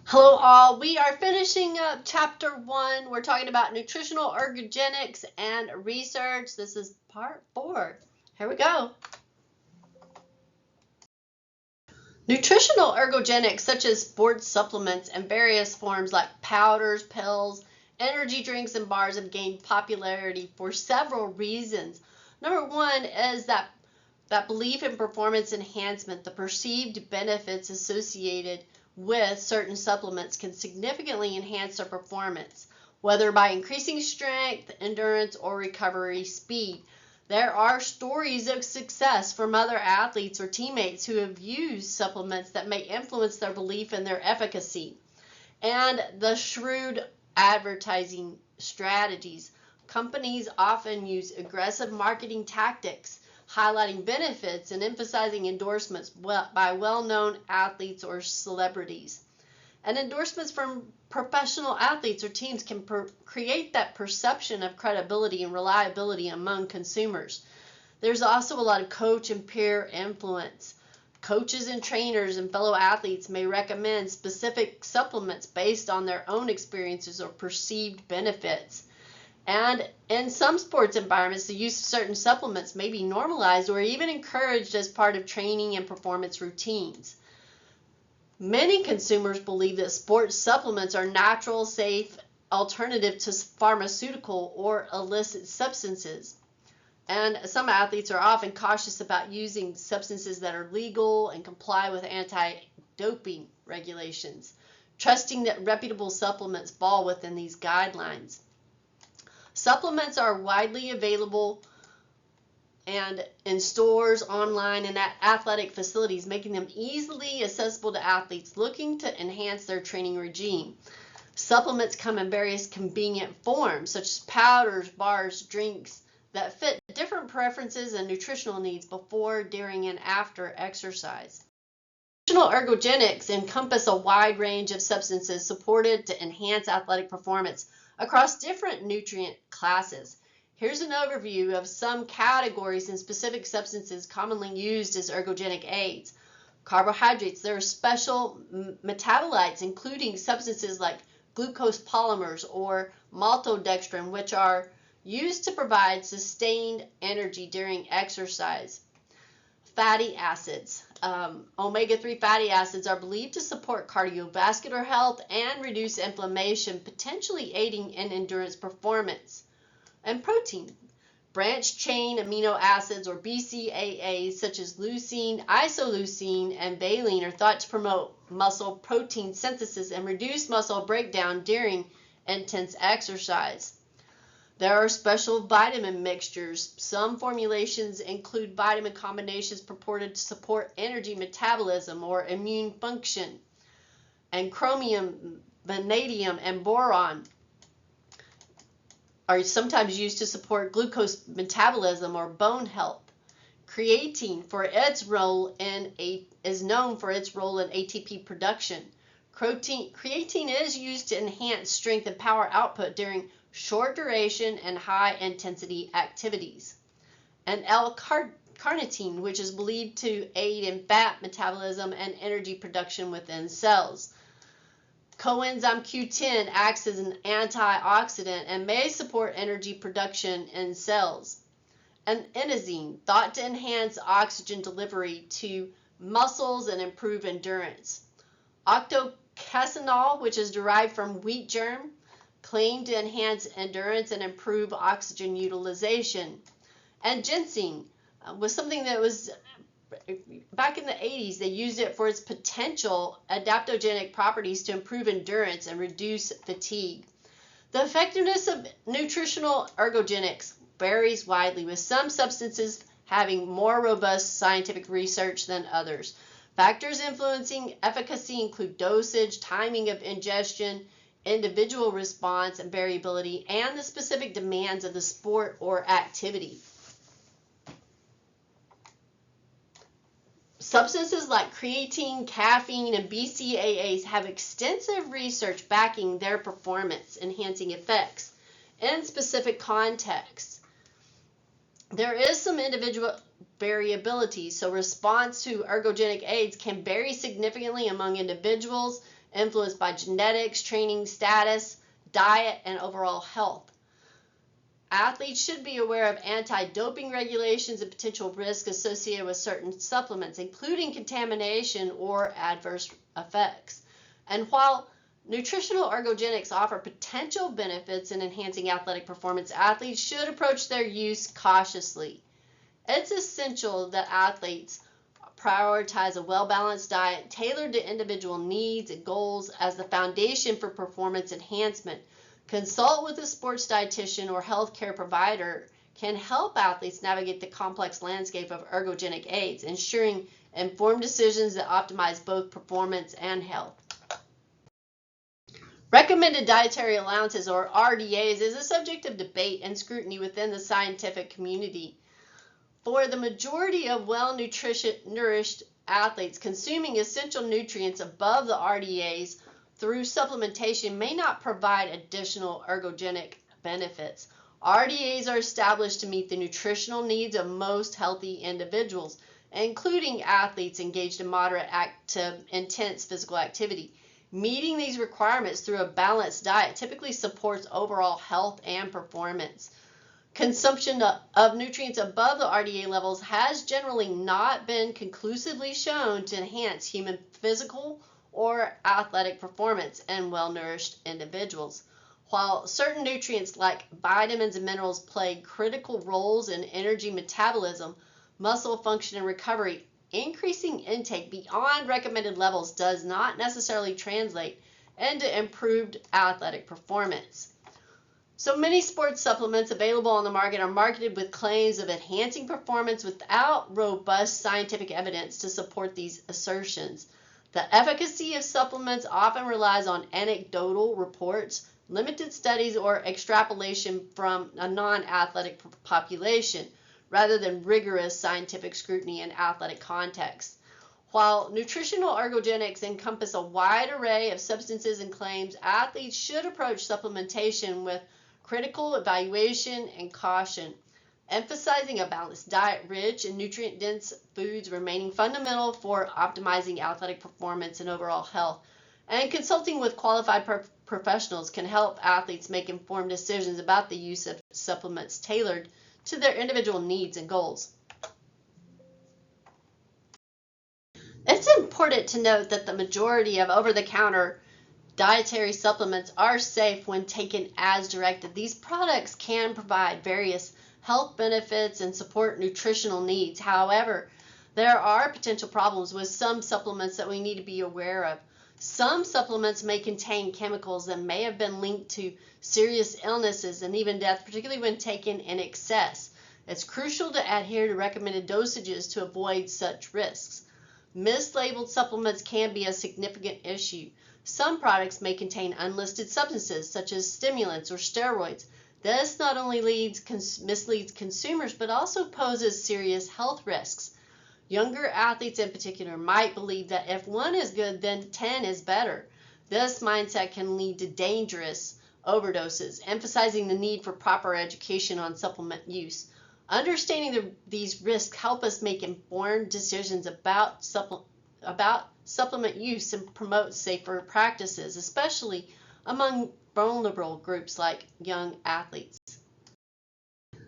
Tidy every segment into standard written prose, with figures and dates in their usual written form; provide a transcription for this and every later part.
Hello all, we are finishing up chapter 1. We're talking about nutritional ergogenics and research. This is part 4. Here we go. Nutritional ergogenics such as sports supplements and various forms like powders, pills, energy drinks, and bars have gained popularity for several reasons. Number one is that belief in performance enhancement, the perceived benefits associated with certain supplements can significantly enhance their performance, whether by increasing strength, endurance, or recovery speed. There are stories of success from other athletes or teammates who have used supplements that may influence their belief in their efficacy. And the shrewd advertising strategies. Companies often use aggressive marketing tactics, highlighting benefits and emphasizing endorsements by well-known athletes or celebrities. And endorsements from professional athletes or teams can create that perception of credibility and reliability among consumers. There's also a lot of coach and peer influence. Coaches and trainers and fellow athletes may recommend specific supplements based on their own experiences or perceived benefits. And in some sports environments, the use of certain supplements may be normalized or even encouraged as part of training and performance routines. Many consumers believe that sports supplements are natural, safe alternative to pharmaceutical or illicit substances. And some athletes are often cautious about using substances that are legal and comply with anti-doping regulations, trusting that reputable supplements fall within these guidelines. Supplements are widely available and in stores, online, and at athletic facilities, making them easily accessible to athletes looking to enhance their training regime. Supplements come in various convenient forms, such as powders, bars, drinks that fit different preferences and nutritional needs before, during, and after exercise. Nutritional ergogenics encompass a wide range of substances supported to enhance athletic performance across different nutrient classes. Here's an overview of some categories and specific substances commonly used as ergogenic aids. Carbohydrates. There are special metabolites, including substances like glucose polymers or maltodextrin, which are used to provide sustained energy during exercise. Fatty acids. Omega-3 fatty acids are believed to support cardiovascular health and reduce inflammation, potentially aiding in endurance performance. And protein. Branched chain amino acids, or BCAAs, such as leucine, isoleucine, and valine, are thought to promote muscle protein synthesis and reduce muscle breakdown during intense exercise. There are special vitamin mixtures. Some formulations include vitamin combinations purported to support energy metabolism or immune function. And chromium, vanadium, and boron are sometimes used to support glucose metabolism or bone health. Creatine is known for its role in ATP production. Creatine is used to enhance strength and power output during short duration and high intensity activities. And L-carnitine, which is believed to aid in fat metabolism and energy production within cells. Coenzyme Q10 acts as an antioxidant and may support energy production in cells. And inosine, thought to enhance oxygen delivery to muscles and improve endurance. Octocasenol, which is derived from wheat germ, claimed to enhance endurance and improve oxygen utilization. And ginseng was something that was back in the 80s, they used it for its potential adaptogenic properties to improve endurance and reduce fatigue. The effectiveness of nutritional ergogenics varies widely, with some substances having more robust scientific research than others. Factors influencing efficacy include dosage, timing of ingestion, individual response and variability, and the specific demands of the sport or activity. Substances like creatine, caffeine, and BCAAs have extensive research backing their performance-enhancing effects in specific contexts. There is some individual variability, so response to ergogenic aids can vary significantly among individuals influenced by genetics, training status, diet, and overall health. Athletes should be aware of anti-doping regulations and potential risks associated with certain supplements, including contamination or adverse effects. And while nutritional ergogenics offer potential benefits in enhancing athletic performance, athletes should approach their use cautiously. It's essential that athletes prioritize a well-balanced diet tailored to individual needs and goals as the foundation for performance enhancement. Consult with a sports dietitian or healthcare provider can help athletes navigate the complex landscape of ergogenic aids, ensuring informed decisions that optimize both performance and health. Recommended dietary allowances, or RDAs, is a subject of debate and scrutiny within the scientific community. For the majority of well-nourished athletes, consuming essential nutrients above the RDAs through supplementation may not provide additional ergogenic benefits. RDAs are established to meet the nutritional needs of most healthy individuals, including athletes engaged in moderate to intense physical activity. Meeting these requirements through a balanced diet typically supports overall health and performance. Consumption of nutrients above the RDA levels has generally not been conclusively shown to enhance human physical or athletic performance in well-nourished individuals. While certain nutrients like vitamins and minerals play critical roles in energy metabolism, muscle function, and recovery, increasing intake beyond recommended levels does not necessarily translate into improved athletic performance. So many sports supplements available on the market are marketed with claims of enhancing performance without robust scientific evidence to support these assertions. The efficacy of supplements often relies on anecdotal reports, limited studies, or extrapolation from a non-athletic population, rather than rigorous scientific scrutiny in athletic contexts. While nutritional ergogenics encompass a wide array of substances and claims, athletes should approach supplementation with critical evaluation and caution, emphasizing a balanced diet rich in nutrient-dense foods remaining fundamental for optimizing athletic performance and overall health. And consulting with qualified professionals can help athletes make informed decisions about the use of supplements tailored to their individual needs and goals. It's important to note that the majority of over-the-counter dietary supplements are safe when taken as directed. These products can provide various health benefits and support nutritional needs. However, there are potential problems with some supplements that we need to be aware of. Some supplements may contain chemicals that may have been linked to serious illnesses and even death, particularly when taken in excess. It's crucial to adhere to recommended dosages to avoid such risks. Mislabeled supplements can be a significant issue. Some products may contain unlisted substances such as stimulants or steroids. This not only misleads consumers but also poses serious health risks. Younger athletes in particular might believe that if one is good, then 10 is better. This mindset can lead to dangerous overdoses, emphasizing the need for proper education on supplement use. Understanding these risks help us make informed decisions about supplement use and promote safer practices, especially among vulnerable groups like young athletes.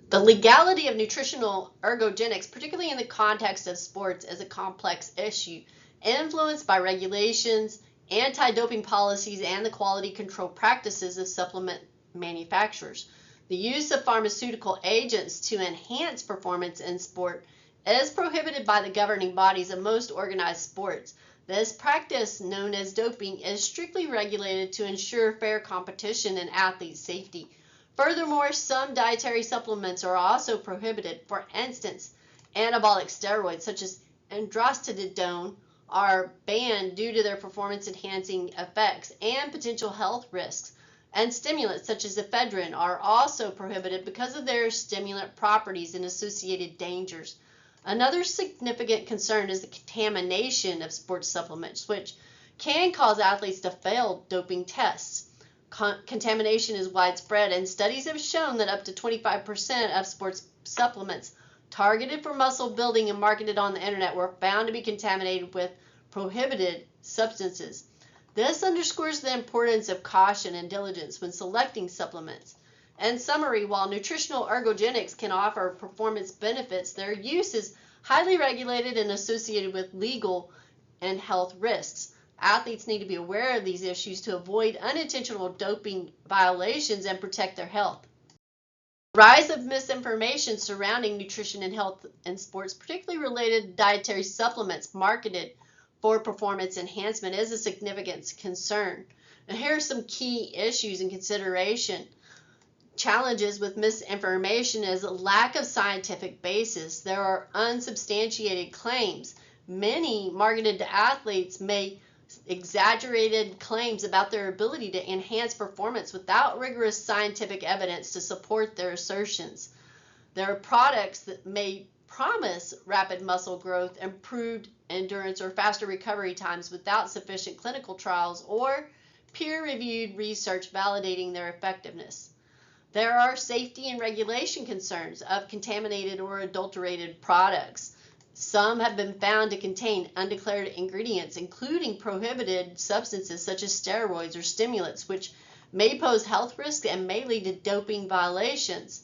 The legality of nutritional ergogenics, particularly in the context of sports, is a complex issue, influenced by regulations, anti-doping policies, and the quality control practices of supplement manufacturers. The use of pharmaceutical agents to enhance performance in sport is prohibited by the governing bodies of most organized sports. This practice, known as doping, is strictly regulated to ensure fair competition and athlete safety. Furthermore, some dietary supplements are also prohibited. For instance, anabolic steroids such as androstenedione are banned due to their performance-enhancing effects and potential health risks. And stimulants such as ephedrine are also prohibited because of their stimulant properties and associated dangers. Another significant concern is the contamination of sports supplements, which can cause athletes to fail doping tests. Contamination is widespread, and studies have shown that up to 25% of sports supplements targeted for muscle building and marketed on the internet were found to be contaminated with prohibited substances. This underscores the importance of caution and diligence when selecting supplements. In summary, while nutritional ergogenics can offer performance benefits, their use is highly regulated and associated with legal and health risks. Athletes need to be aware of these issues to avoid unintentional doping violations and protect their health. The rise of misinformation surrounding nutrition and health in sports, particularly related to dietary supplements marketed for performance enhancement, is a significant concern. And here are some key issues in consideration. Challenges with misinformation is a lack of scientific basis. There are unsubstantiated claims. Many marketed to athletes make exaggerated claims about their ability to enhance performance without rigorous scientific evidence to support their assertions. There are products that may promise rapid muscle growth, improved endurance, or faster recovery times without sufficient clinical trials or peer-reviewed research validating their effectiveness. There are safety and regulation concerns of contaminated or adulterated products. Some have been found to contain undeclared ingredients, including prohibited substances such as steroids or stimulants, which may pose health risks and may lead to doping violations.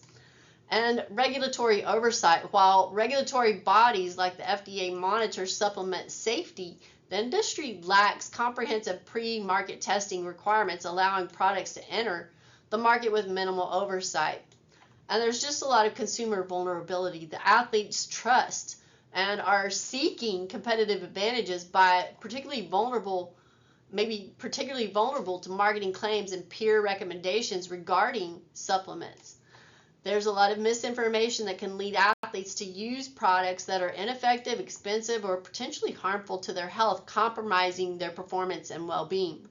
And regulatory oversight. While regulatory bodies like the FDA monitor supplement safety, the industry lacks comprehensive pre-market testing requirements, allowing products to enter the market with minimal oversight. And there's just a lot of consumer vulnerability. The athletes trust and are seeking competitive advantages by particularly vulnerable to marketing claims and peer recommendations regarding supplements. There's a lot of misinformation that can lead athletes to use products that are ineffective, expensive, or potentially harmful to their health, compromising their performance and well-being.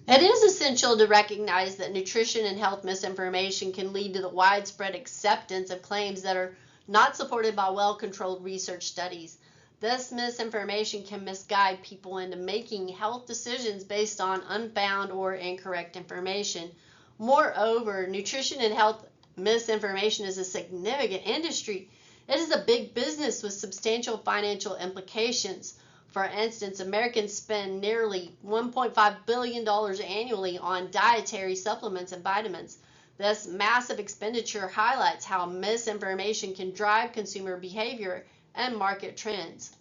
It is essential to recognize that nutrition and health misinformation can lead to the widespread acceptance of claims that are not supported by well-controlled research studies. This misinformation can misguide people into making health decisions based on unfound or incorrect information. Moreover, nutrition and health misinformation is a significant industry. It is a big business with substantial financial implications. For instance, Americans spend nearly $1.5 billion annually on dietary supplements and vitamins. This massive expenditure highlights how misinformation can drive consumer behavior and market trends.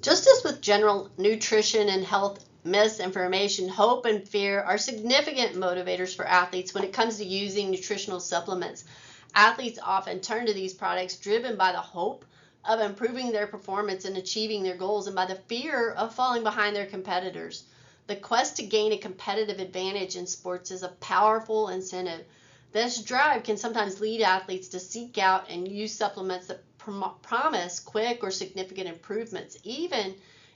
Just as with general nutrition and health misinformation, hope and fear are significant motivators for athletes when it comes to using nutritional supplements. Athletes often turn to these products driven by the hope of improving their performance and achieving their goals, and by the fear of falling behind their competitors. The quest to gain a competitive advantage in sports is a powerful incentive. This drive can sometimes lead athletes to seek out and use supplements that promise quick or significant improvements, even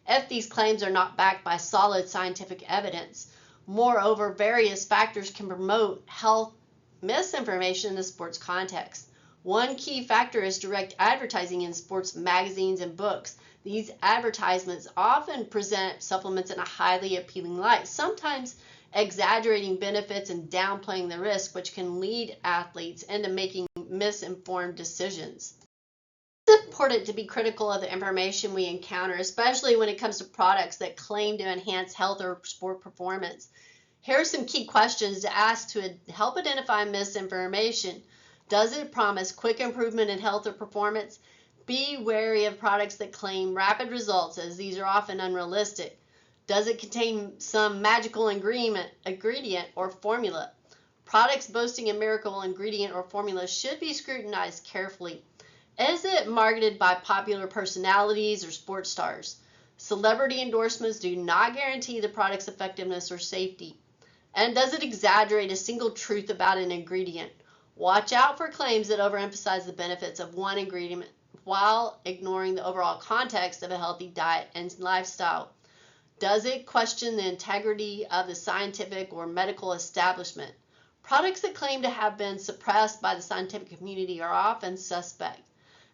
if these claims are not backed by solid scientific evidence. Moreover, various factors can promote health misinformation in the sports context. One key factor is direct advertising in sports magazines and books. These advertisements often present supplements in a highly appealing light, sometimes exaggerating benefits and downplaying the risk, which can lead athletes into making misinformed decisions. It's important to be critical of the information we encounter, especially when it comes to products that claim to enhance health or sport performance. Here are some key questions to ask to help identify misinformation. Does it promise quick improvement in health or performance? Be wary of products that claim rapid results, as these are often unrealistic. Does it contain some magical ingredient or formula? Products boasting a miracle ingredient or formula should be scrutinized carefully. Is it marketed by popular personalities or sports stars? Celebrity endorsements do not guarantee the product's effectiveness or safety. And does it exaggerate a single truth about an ingredient? Watch out for claims that overemphasize the benefits of one ingredient while ignoring the overall context of a healthy diet and lifestyle. Does it question the integrity of the scientific or medical establishment? Products that claim to have been suppressed by the scientific community are often suspect.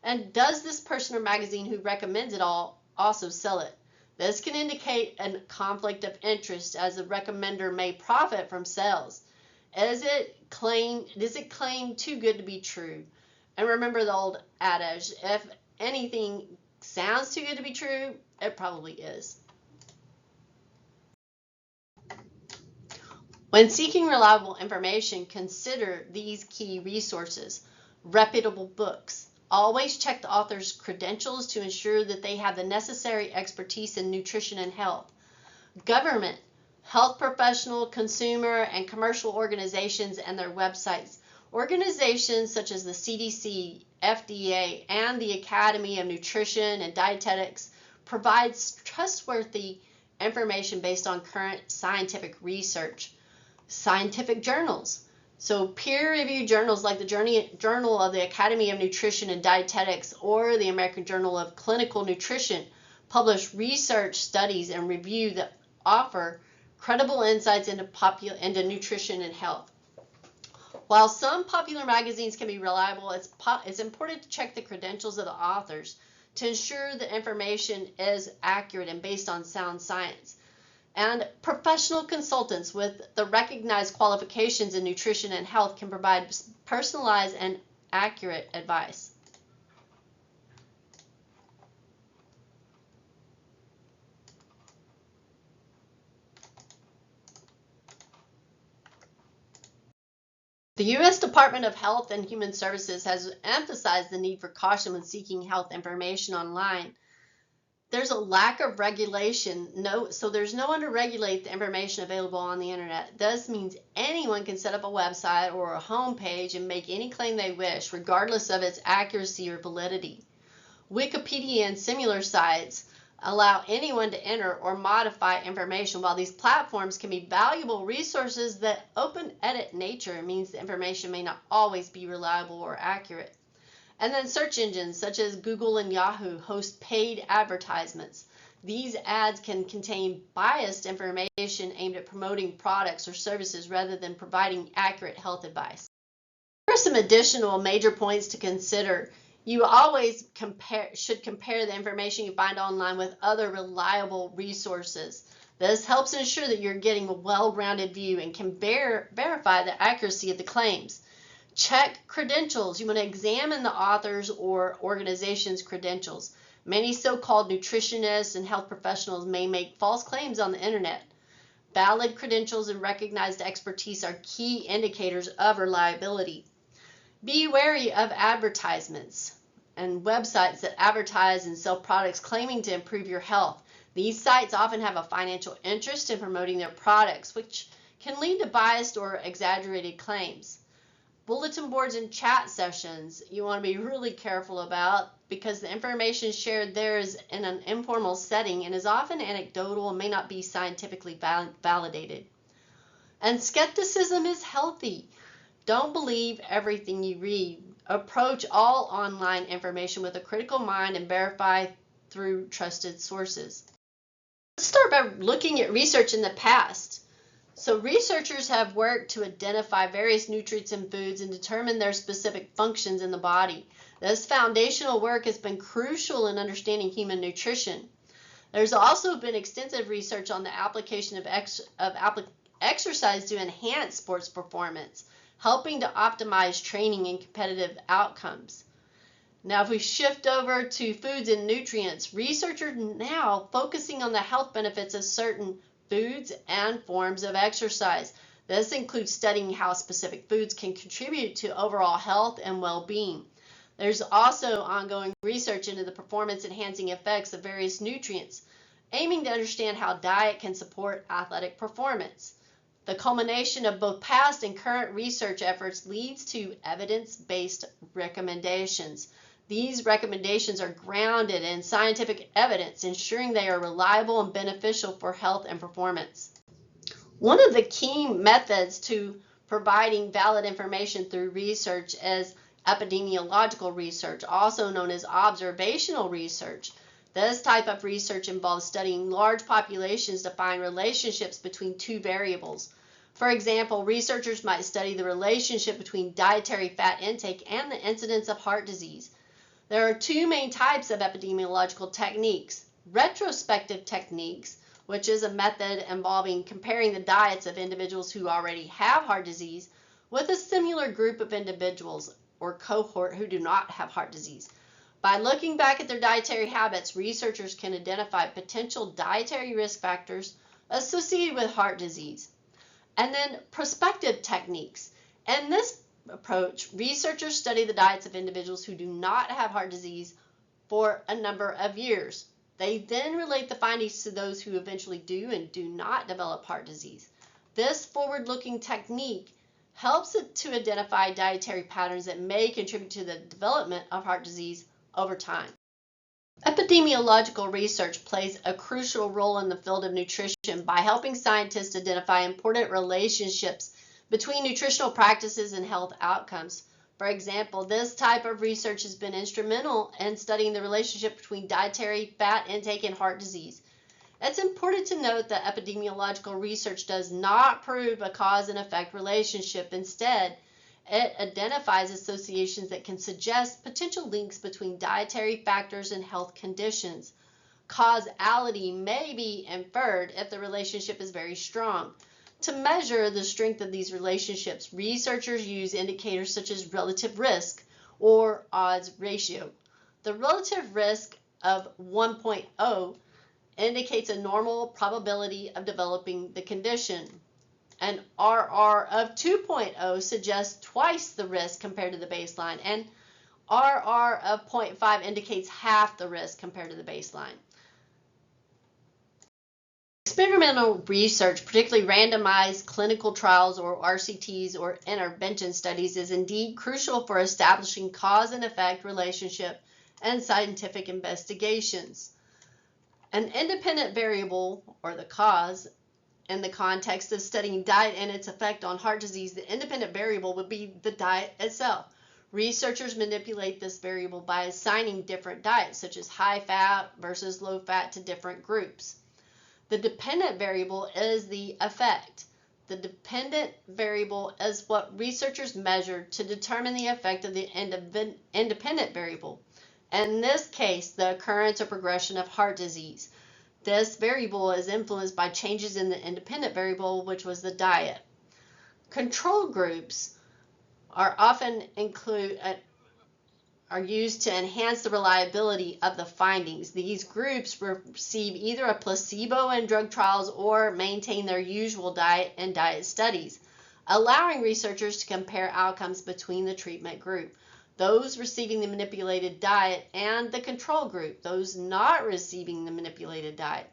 And does this person or magazine who recommends it also sell it? This can indicate a conflict of interest, as the recommender may profit from sales. Does it claim too good to be true? And remember the old adage, if anything sounds too good to be true, it probably is. When seeking reliable information, consider these key resources. Reputable books. Always check the author's credentials to ensure that they have the necessary expertise in nutrition and health. Government, health professional, consumer, and commercial organizations and their websites. Organizations such as the CDC, FDA, and the Academy of Nutrition and Dietetics provides trustworthy information based on current scientific research. Scientific journals. So peer-reviewed journals like the Journal of the Academy of Nutrition and Dietetics or the American Journal of Clinical Nutrition publish research studies and review that offer credible insights into nutrition and health. While some popular magazines can be reliable, it's important to check the credentials of the authors to ensure the information is accurate and based on sound science. And professional consultants with the recognized qualifications in nutrition and health can provide personalized and accurate advice. The U.S. Department of Health and Human Services has emphasized the need for caution when seeking health information online. There's a lack of regulation, so there's no one to regulate the information available on the internet. This means anyone can set up a website or a home page and make any claim they wish, regardless of its accuracy or validity. Wikipedia and similar sites allow anyone to enter or modify information. While these platforms can be valuable resources, the open-edit nature means the information may not always be reliable or accurate. And then search engines such as Google and Yahoo host paid advertisements. These ads can contain biased information aimed at promoting products or services rather than providing accurate health advice. Here are some additional major points to consider. You always should compare the information you find online with other reliable resources. This helps ensure that you're getting a well-rounded view and can verify the accuracy of the claims. Check credentials. You want to examine the author's or organization's credentials. Many so-called nutritionists and health professionals may make false claims on the internet. Valid credentials and recognized expertise are key indicators of reliability. Be wary of advertisements and websites that advertise and sell products claiming to improve your health. These sites often have a financial interest in promoting their products, which can lead to biased or exaggerated claims. Bulletin boards and chat sessions you want to be really careful about because the information shared there is in an informal setting and is often anecdotal and may not be scientifically validated. And skepticism is healthy. Don't believe everything you read. Approach all online information with a critical mind and verify through trusted sources. Let's start by looking at research in the past. So researchers have worked to identify various nutrients in foods and determine their specific functions in the body. This foundational work has been crucial in understanding human nutrition. There's also been extensive research on the application of exercise to enhance sports performance, helping to optimize training and competitive outcomes. Now, if we shift over to foods and nutrients, researchers now focusing on the health benefits of certain foods and forms of exercise. This includes studying how specific foods can contribute to overall health and well-being. There's also ongoing research into the performance-enhancing effects of various nutrients, aiming to understand how diet can support athletic performance. The culmination of both past and current research efforts leads to evidence-based recommendations. These recommendations are grounded in scientific evidence, ensuring they are reliable and beneficial for health and performance. One of the key methods to providing valid information through research is epidemiological research, also known as observational research. This type of research involves studying large populations to find relationships between two variables. For example, researchers might study the relationship between dietary fat intake and the incidence of heart disease. There are two main types of epidemiological techniques. Retrospective techniques, which is a method involving comparing the diets of individuals who already have heart disease with a similar group of individuals or cohort who do not have heart disease. By looking back at their dietary habits, researchers can identify potential dietary risk factors associated with heart disease. And then prospective techniques. In this approach, researchers study the diets of individuals who do not have heart disease for a number of years. They then relate the findings to those who eventually do and do not develop heart disease. This forward-looking technique helps to identify dietary patterns that may contribute to the development of heart disease over time. Epidemiological research plays a crucial role in the field of nutrition by helping scientists identify important relationships between nutritional practices and health outcomes. For example, this type of research has been instrumental in studying the relationship between dietary fat intake and heart disease. It's important to note that epidemiological research does not prove a cause and effect relationship. Instead, it identifies associations that can suggest potential links between dietary factors and health conditions. Causality may be inferred if the relationship is very strong. To measure the strength of these relationships, researchers use indicators such as relative risk or odds ratio. The relative risk of 1.0 indicates a normal probability of developing the condition. An RR of 2.0 suggests twice the risk compared to the baseline, and RR of 0.5 indicates half the risk compared to the baseline. Experimental research, particularly randomized clinical trials or RCTs or intervention studies, is indeed crucial for establishing cause and effect relationship and scientific investigations. An independent variable, or the cause, in the context of studying diet and its effect on heart disease, the independent variable would be the diet itself. Researchers manipulate this variable by assigning different diets, such as high fat versus low fat, to different groups. The dependent variable is the effect. The dependent variable is what researchers measure to determine the effect of the independent variable. In this case, the occurrence or progression of heart disease. This variable is influenced by changes in the independent variable, which was the diet. Control groups are often used to enhance the reliability of the findings. These groups receive either a placebo in drug trials or maintain their usual diet in diet studies, allowing researchers to compare outcomes between the treatment group, those receiving the manipulated diet, and the control group, those not receiving the manipulated diet.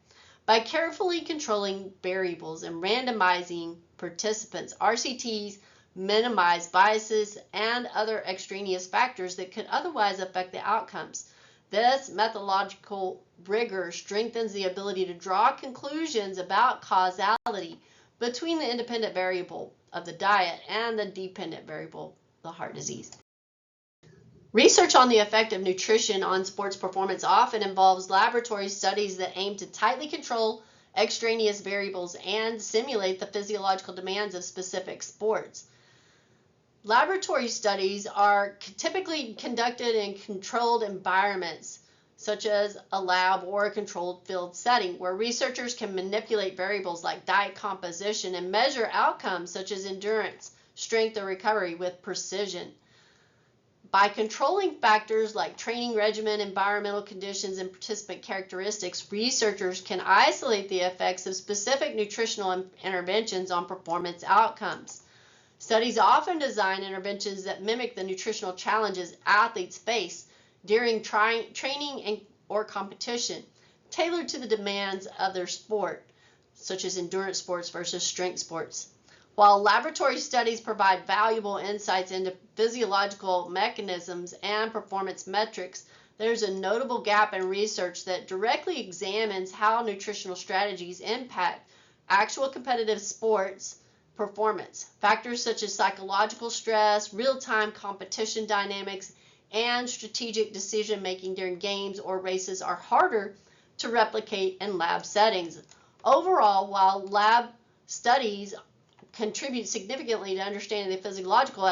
By carefully controlling variables and randomizing participants, RCTs minimize biases and other extraneous factors that could otherwise affect the outcomes. This methodological rigor strengthens the ability to draw conclusions about causality between the independent variable of the diet and the dependent variable, the heart disease. Research on the effect of nutrition on sports performance often involves laboratory studies that aim to tightly control extraneous variables and simulate the physiological demands of specific sports. Laboratory studies are typically conducted in controlled environments, such as a lab or a controlled field setting, where researchers can manipulate variables like diet composition and measure outcomes such as endurance, strength, or recovery with precision. By controlling factors like training regimen, environmental conditions, and participant characteristics, researchers can isolate the effects of specific nutritional interventions on performance outcomes. Studies often design interventions that mimic the nutritional challenges athletes face during training or competition, tailored to the demands of their sport, such as endurance sports versus strength sports. While laboratory studies provide valuable insights into physiological mechanisms and performance metrics, there's a notable gap in research that directly examines how nutritional strategies impact actual competitive sports performance. Factors such as psychological stress, real-time competition dynamics, and strategic decision-making during games or races are harder to replicate in lab settings. Overall, while lab studies contribute significantly to understanding the physiological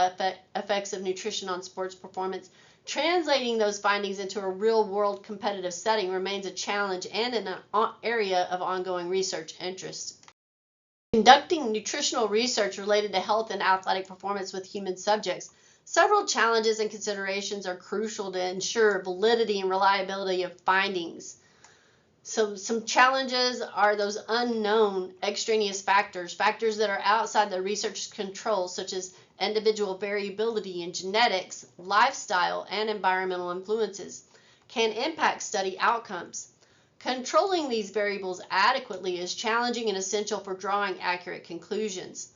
effects of nutrition on sports performance, translating those findings into a real-world competitive setting remains a challenge and an area of ongoing research interest. Conducting nutritional research related to health and athletic performance with human subjects Several challenges and considerations are crucial to ensure validity and reliability of findings. So some challenges are those unknown extraneous factors that are outside the researcher's control, such as individual variability in genetics, lifestyle, and environmental influences, can impact study outcomes. Controlling these variables adequately is challenging and essential for drawing accurate conclusions.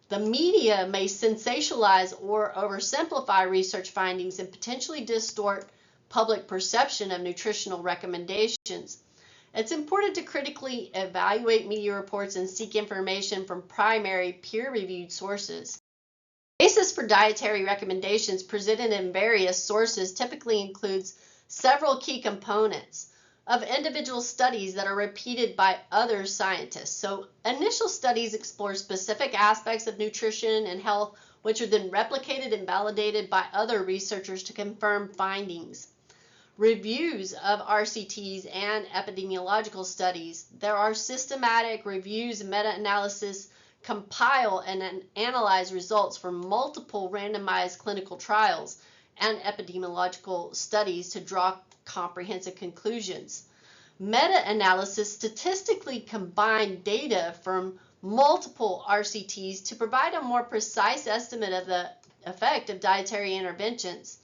The media may sensationalize or oversimplify research findings and potentially distort public perception of nutritional recommendations. It's important to critically evaluate media reports and seek information from primary peer-reviewed sources. The basis for dietary recommendations presented in various sources typically includes several key components of individual studies that are repeated by other scientists. So initial studies explore specific aspects of nutrition and health, which are then replicated and validated by other researchers to confirm findings. Reviews of RCTs and epidemiological studies. There are systematic reviews and meta-analysis compile and analyze results from multiple randomized clinical trials and epidemiological studies to draw comprehensive conclusions. Meta-analysis statistically combine data from multiple RCTs to provide a more precise estimate of the effect of dietary interventions.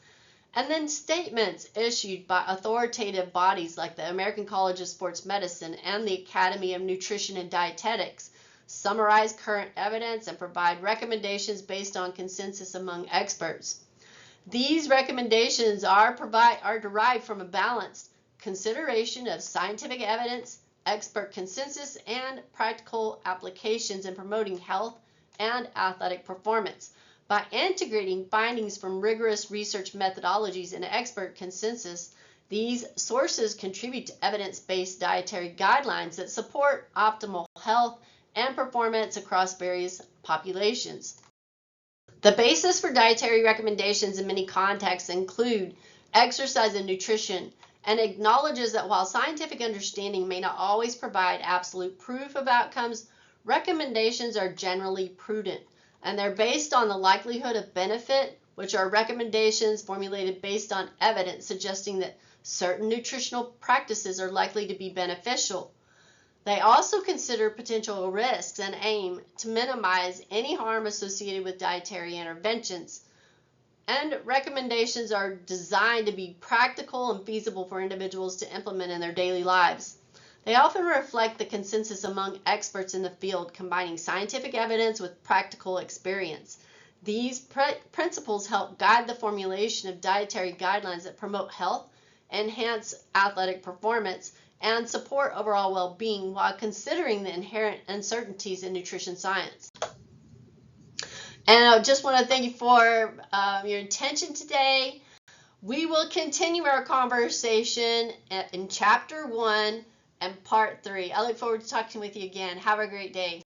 And then statements issued by authoritative bodies like the American College of Sports Medicine and the Academy of Nutrition and Dietetics summarize current evidence and provide recommendations based on consensus among experts. These recommendations are derived from a balanced consideration of scientific evidence, expert consensus, and practical applications in promoting health and athletic performance. By integrating findings from rigorous research methodologies and expert consensus, these sources contribute to evidence-based dietary guidelines that support optimal health and performance across various populations. The basis for dietary recommendations in many contexts include exercise and nutrition, and acknowledges that while scientific understanding may not always provide absolute proof of outcomes, recommendations are generally prudent, and they're based on the likelihood of benefit, which are recommendations formulated based on evidence suggesting that certain nutritional practices are likely to be beneficial. They also consider potential risks and aim to minimize any harm associated with dietary interventions. And recommendations are designed to be practical and feasible for individuals to implement in their daily lives. They often reflect the consensus among experts in the field, combining scientific evidence with practical experience. These principles help guide the formulation of dietary guidelines that promote health, enhance athletic performance, and support overall well-being while considering the inherent uncertainties in nutrition science. And I just want to thank you for your attention today. We will continue our conversation in Chapter 1 and Part 3. I look forward to talking with you again. Have a great day.